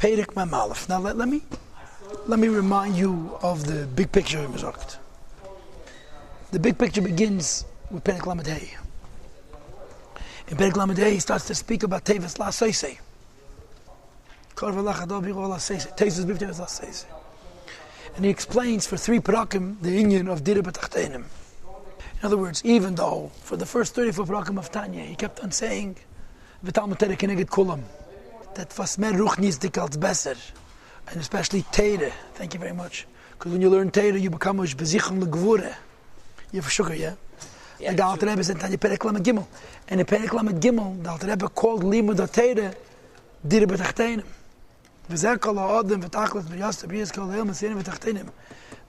Perek Mem Aleph. Now let me remind you of the big picture in Mizracht. The big picture begins with Perek Lamed Hey. In Perek Lamed Hey, he starts to speak about Teves La Seisei. And he explains for 3 parakim the union of Dira B'Tachtenim. In other words, even though for the first 34 parakim of Tanya, he kept on saying, V'talmud Tere Keneged Kulam, that was mehr Ruchnis dikalt besser, and especially Tere. Thank you very much. Because when you learn Tere, you become a bezichon legvure. You have sugar, yeah? Like the Alter Rebbe said, Tanya Perek Lamed Gimel. And in Perek Lamed Gimel, the Alter Rebbe called Limud HaTeire Dira B'Tachtenim. V'zeh kol ha'odem v'tachlis v'yas v'yas kol ha'il m'sirin v'tachtenim.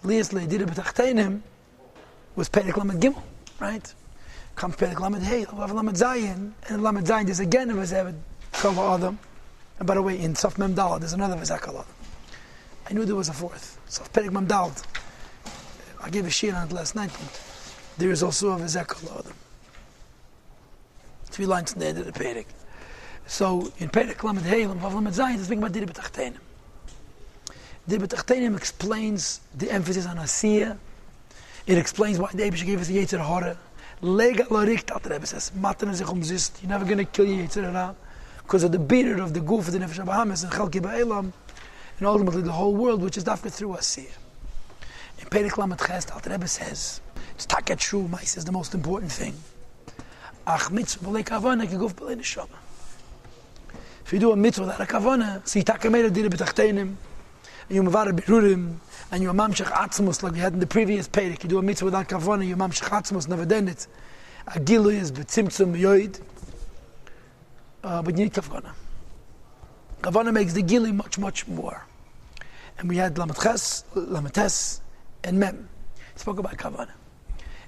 Lias le'dira b'tachtenim was Perek Lamed Gimel, right? Comes Perek Lamed Hey, Lamed Zayin, and Lamed Zayin there's again a v'zeh kol ha'odem. And by the way, in Saf Mem Daled there's another v'zeh kol ha'odem. I knew there was a fourth. Saf Perek Mem Daled. I gave a shir on it last night. There is also a v'zeh kol ha'odem. 3 lines in the end of the Perek. So in Perek Lamed Hey, Lamed Zayin, it's speaking about Dira B'Tachtenim. Dira B'Tachtenim explains the emphasis on Asiyah. It explains why the Eibusher gave us the Yetzer Hara. Lega Lorik, the Rebbe says, Matan sich zist. You're never going to kill your Yetzer Hara because of the beater of the goof of the Nefesh HaBahamis and Chalki Ba'elam, and ultimately the whole world, which is dafka through Asiyah. In Perek Lamed Ches, the Rebbe says, it's Taket Shul Mais is the most important thing. Ach mitzvah b'lei kavana ki guf b'lei neshama. If you do a mitzvah without a kavana, so you take a made of Dira B'Tachtenim, and you mavara birurim, and you mamshech atzmus, like we had in the previous Perek. You do a mitzvah without kavana, you mamshech atzmus, never done it. A gilu is b'tzimtzum yoid, but you need kavana. Kavana makes the gilu much, much more. And we had Lamed Ches, Lamed Tes, and Mem. It spoke about kavana.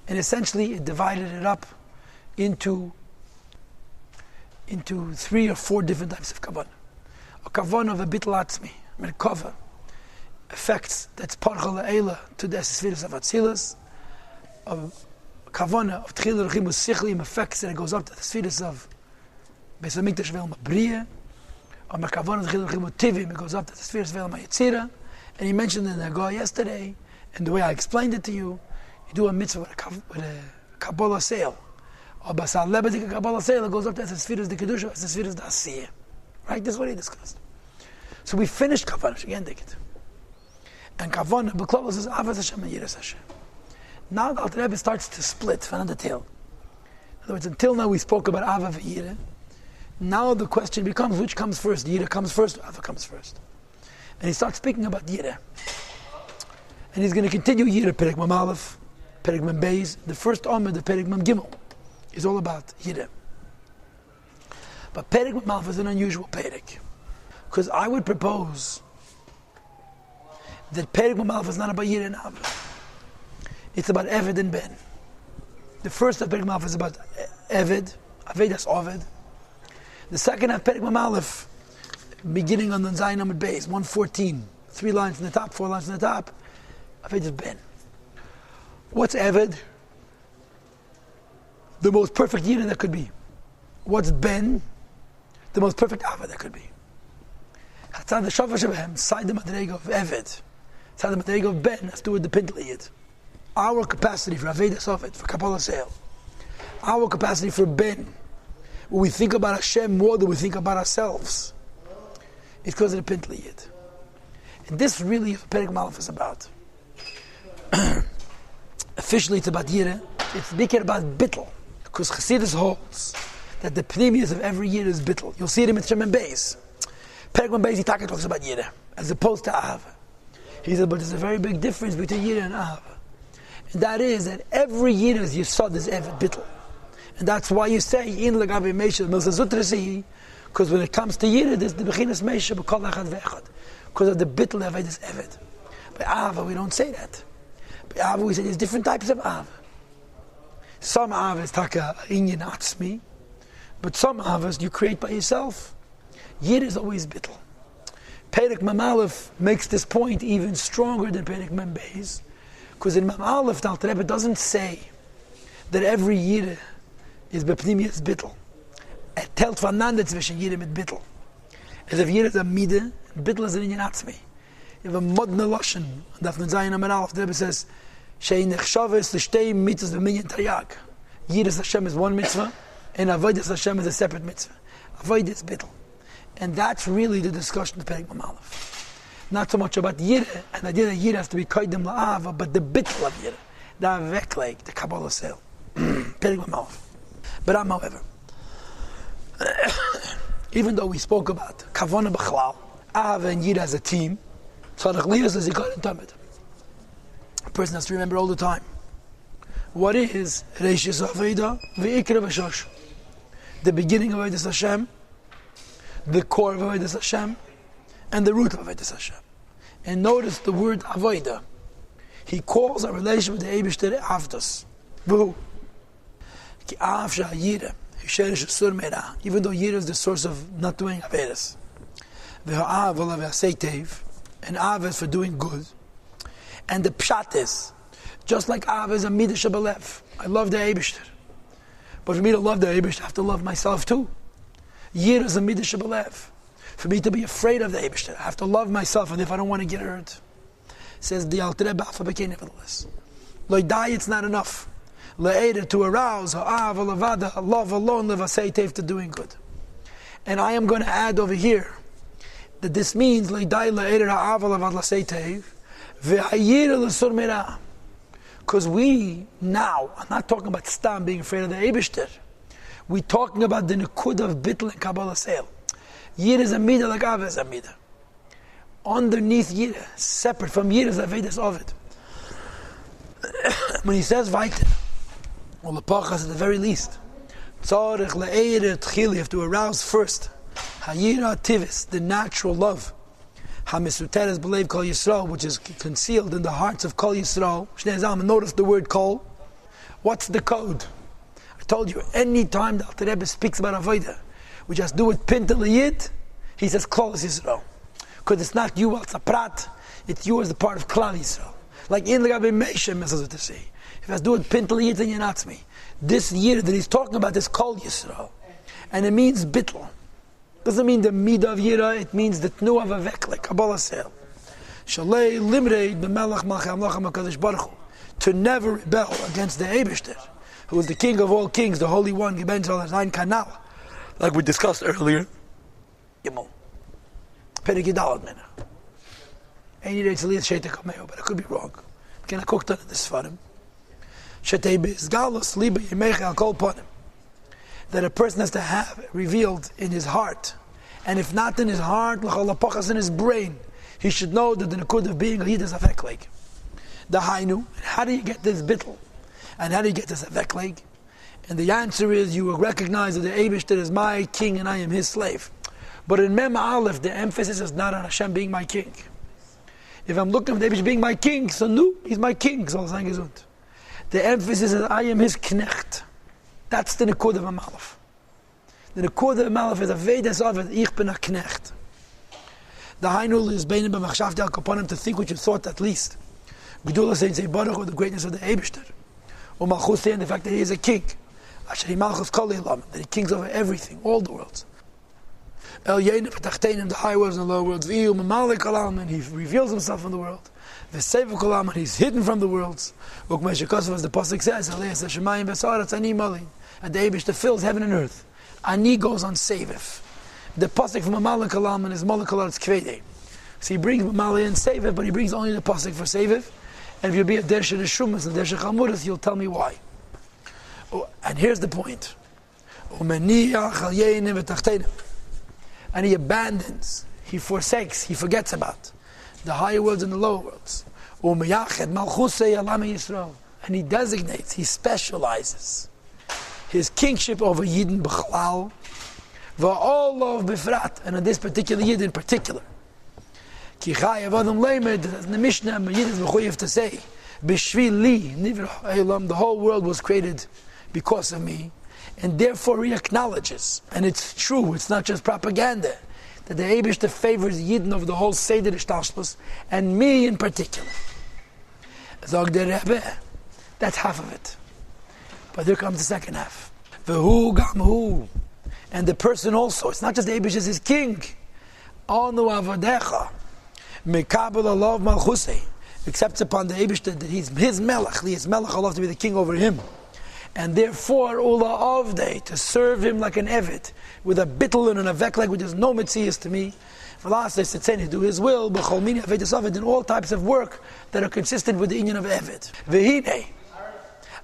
And essentially it divided it up into 3 or 4 different types of kavanah. A kavanah of a bittul atzmi, merkava, affects, that's parcha la'ela to the esesfiras of Atzilus. A kavanah of tchil rechimus sichlim affects that it goes up to the esesfiras of Beis HaMikdash ve'el ma'briya. A kavanah of tchil rechimus tivim, it goes up to the esesfiras ve'el ma'yitzira. And he mentioned in the Agah yesterday, and the way I explained it to you, you do a mitzvah with a Kabbalah sale. Or basal lebedik Kabbalah sale, it goes up to Esesfiras de Kedusha, Esesfiras de Asiyah. Right? This is what he discussed. So we finished Kavanah, again, take it. And Kavanah, B'Klavos is Avas Hashem and Yiras Hashem. Now the Alter Rebbe starts to split from the tail. In other words, until now we spoke about Ava v'Yirah. Now the question becomes, which comes first? Yirah comes first, or Ava comes first? And he starts speaking about Yirah. And he's going to continue Yirah, Perek Mem Aleph, Perek Mem Beis, the first Amud, the Perek Mem Gimel. Is all about Yirah. But Perek Mem Aleph is an unusual Perek. Because I would propose that Perek Mem Aleph is not about Yirah and Ava. It's about Eved and Ben. The first of Perek Mem Aleph is about Eved, Avedas Oved. The second of Perek Mem Aleph, beginning on the Zayin Amud Beis, 114, 3 lines in the top, 4 lines in the top, Avedas Ben. What's Eved? The most perfect Yirah that could be. What's Ben? The most perfect Ava that could be. Hatzad the Shafash Shabhem, side the Madrega of Eved, side the Madrega of Ben, has to do with the Pintel Yid. Our capacity for Avedas Oved, for Kabbalah Sale, our capacity for Ben, when we think about Hashem more than we think about ourselves, it's because of the Pintel Yid. And this really is what Perek Mem Aleph is about. Officially it's about Yirah, it's bigger about Bittel. Because Chassidus holds that the pneumius of every year is bittul. You'll see it in Mitzvah and Beis. Perek Mem Beis, he talks about Yirah, as opposed to Ahava. He said, but there's a very big difference between Yirah and Ahava. And that is that every Yirah's Yisod is Eved bittul. And that's why you say, in Lagabe Meisha, Milsa because when it comes to Yirah, there's the Bechinas Meisha, B'kol Echad Ve'echad. Because of the bittul Eved is Eved. By Ahava, we don't say that. By Ahava, we say there's different types of Ahava. Some avas taka inyan atzmi, but some avas you create by yourself. Yirah is always bittul. Perek Mem Aleph makes this point even stronger than Perek Mem Beis, because in Mem Aleph the Alter Rebbe doesn't say that every Yirah is bepnimius bittul. Telt van nanda zwischen Yirah mit bittul. As if Yirah is a midah, Bittel is an inyan atzmi. You have a modna lashon. Daf Nun Zayin Amar Aleph. The Rebbe says, Shein nechshaves l'shtei mitzvahs v'minyan taryag. Yiras Hashem is one mitzvah, and Avodas Hashem is a separate mitzvah. Avodah is bittel. And that's really the discussion of Perek Mem Aleph. Not so much about Yireh, and the idea that Yireh has to be koydem la'ava, but the bittel of Yireh. The avekleg, the Kabbalah sale. Perek Mem Aleph. But however, even though we spoke about Kavana B'chlal, Av and Yireh as a team, Tzarech Liyas as Zikar and Tamid. A person has to remember all the time. What is Reishis Aveda V'ikra V'shosh? The beginning of Avodas Hashem, the core of Avodas Hashem, and the root of Avodas Hashem. And notice the word Avodah. He calls our relation with the Eibishter Avdos. V'hu. Ki Av Sha'yireh. Even though Yireh is the source of not doing Avedas. And Av is for doing good. And the Pshat is, just like Av is a Midah Shabalev. I love the Eibishter. But for me to love the Eibishter, I have to love myself too. Yireh is a Midah Shabalev. For me to be afraid of the Eibishter, I have to love myself, and if I don't want to get hurt. Says the Alter Rebbe, nevertheless. Loidai, it's not enough. Le'eder, to arouse, ha'av, levada, love alone, levasei to doing good. And I am going to add over here that this means le'dai le'eder ha'av, levad, lasei tev, ve'ayir l'sur merah. Because we now, I'm not talking about Stam being afraid of the Eibishter. We're talking about the Nekud of Bittel and Kabbalah Sale. Yireh is a midah like Av is a midah. Underneath Yireh, separate from Yireh is Avedas Ovid. When he says Vaiter, or Lepachas at the very least, Tzarech le'eder tchil, you have to arouse first. Hayira tivis, the natural love. HaMesuteres believe Kol Yisrael, which is concealed in the hearts of Kol Yisrael. Shnei Zalman, notice the word Kol. What's the code? I told you, any time the Alter Rebbe speaks about Avodah, which has to do with Pintel Yid, he says Kol Yisrael. Because it's not you as a prat, it's you as the part of Klal Yisrael. Like in the Gabi Meishem, as to say. If it has to do with Pintel Yid and Yenatzmi, this year that he's talking about is Kol Yisrael. And it means Bittel. Doesn't mean the Midah of Yirah, it means the Tnu of Avek, like Kabbalah Sel. Shalei Limrei B'melech Malchei Amlachim HaKadosh Baruch Hu. To never rebel against the Eibishter, who is the King of all kings, the Holy One, Geben Zal Zayin Kanal. Like we discussed earlier. Gimel. Perek Yidalad Mena. Any day it's a little Sheitek Kameo, but I could be wrong. Can I cook that in this Farim? Shetei Bezgalos Liba Yemecha Al Kol Ponim. That a person has to have revealed in his heart, and if not in his heart, l'cholapachas in his brain, he should know that the nekud of being a yid is a vekleg. The hainu, how do you get this bittel? And how do you get this a vekleg? And the answer is, you will recognize that the Eibishter is my king and I am his slave. But in Mem Aleph, the emphasis is not on Hashem being my king. If I'm looking for the Eibishter being my king, so no, he's my king, so the emphasis is I am his knecht. That's the Nekud of a Malaf. The Nekud of a Malaf is a Vedas of it, Ich bin a Knecht. The Hainul is Beinim b'machshavti al kaponim, to think what you thought at least. Gedula saying, say Baruch, the greatness of the Eibishter. Or Malchus saying the fact that he is a king. Asher hi Malchus kol ilam, that he kings over everything, all the worlds. El Yenim v'tachtenim, the high worlds and the low worlds. V'yu m'malik alam, and he reveals himself in the world. V'seivuk alam, and he's hidden from the worlds. Ukmeshikosav, as the Pasuk says, Aliyah Shemayim v'saretz ani malin. And the Eibishter fills heaven and earth. Ani goes on Seivif. The pasuk from Amalek Alam and his Malek Alar's Kvedei. So he brings Amalek and Seivif, but he brings only the pasuk for Seivif. And if you'll be a Dershe Shumas and Dershe Chamuras, you'll tell me why. Oh, and here's the point. And he abandons, he forsakes, he forgets about the higher worlds and the lower worlds. And he designates, he specializes his kingship over Yidden B'chlal, v'olov b'frat, and on this particular Yid in particular. Ki chayav adam leimed, as the Mishnah, Yid is mechuyev to say, b'shvil li, nivra ha'olam, the whole world was created because of me, and therefore he acknowledges, and it's true, it's not just propaganda, that the Eibishter favors Yidden of the whole Seder Ishtalshlos, and me in particular. Zog der Rebbe, that's half of it. But here comes the second half. V'hu gam hu. And the person also, it's not just the Eibishter is his king. Anu avadecha mekabel alav malchusei, accepts upon the Eibishter that he's his melech, he is melech alav, to be the king over him, and therefore ula avdei, to serve him like an eved, with a bittul and a vekleg, which is no mitzias to me. For last, they said, to do his will, b'chol mini avedus aved, in all types of work that are consistent with the inyan of eved. V'hinei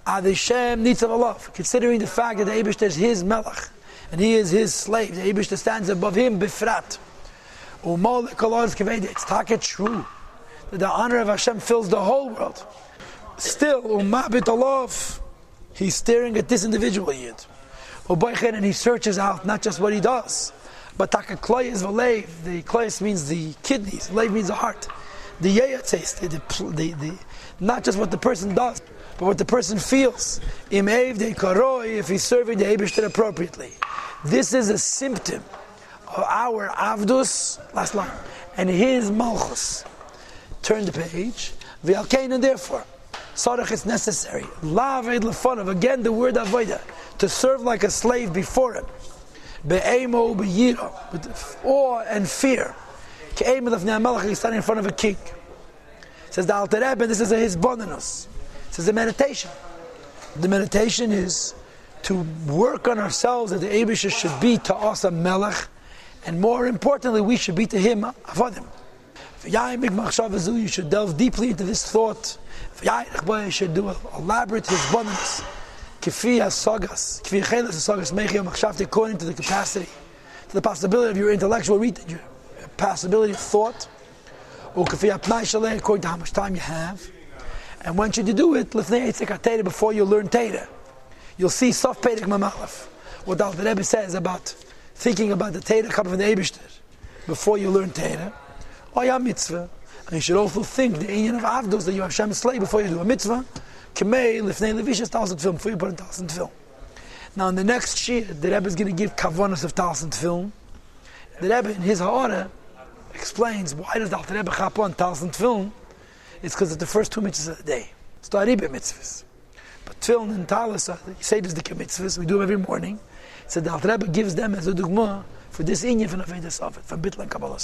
adishem nitzav alav, considering the fact that the Eibishter is his melech and he is his slave, the Eibishter stands above him bifrat. Umalek alav kaved, it's taka true that the honor of Hashem fills the whole world. Still, umabit alav, he's staring at this individual yid. And he searches out not just what he does, but taka kloyes v'leiv. The kloyes means the kidneys, leiv means the heart. The yeyatzes, the not just what the person does, but what the person feels. Im eiv de karoi, if he's serving the Eibishter appropriately. This is a symptom of our avdus, last line, and his malchus. Turn the page. V'alkein, and therefore, sarach, it's necessary. La'aved lefonav, again the word avoda, to serve like a slave before him. Be'emo be'yira, with awe and fear. Ke'em lefnei hamelech, he's standing in front of a king. Says the Alter Rebbe, this is a hisbonenus. Says the meditation. The meditation is to work on ourselves that the Eibishter should be to us a melech, and more importantly, we should be to him avodim. You should delve deeply into this thought. You should do elaborate hisbonenus. According to the capacity, to the possibility of your intellectual reading, your possibility of thought, according to how much time you have. And when should you do it? Before you learn Torah. You'll see Sof Perek Mamalef, what the Alter Rebbe says about thinking about the Torah coming from the Eibishter before you learn Torah. Mitzvah. And you should also think the inyan of Avdos, that you are Hashem's slave before you do a mitzvah. K'mei lifnei levishes talsat film, before you put in talsat film. Now in the next shir, the Rebbe is going to give kavanas of talsat film. The Rebbe in his ha'ara explains why does the Alter Rebbe chap on talsat film. It's because it's the first 2 mitzvahs of the day. It's the Aribe mitzvahs. But film and talis, you say this the mitzvahs, we do them every morning. So the Alter Rebbe gives them as a dugma for this inyan from Avedas Avet, from Bitl and Kabbalah.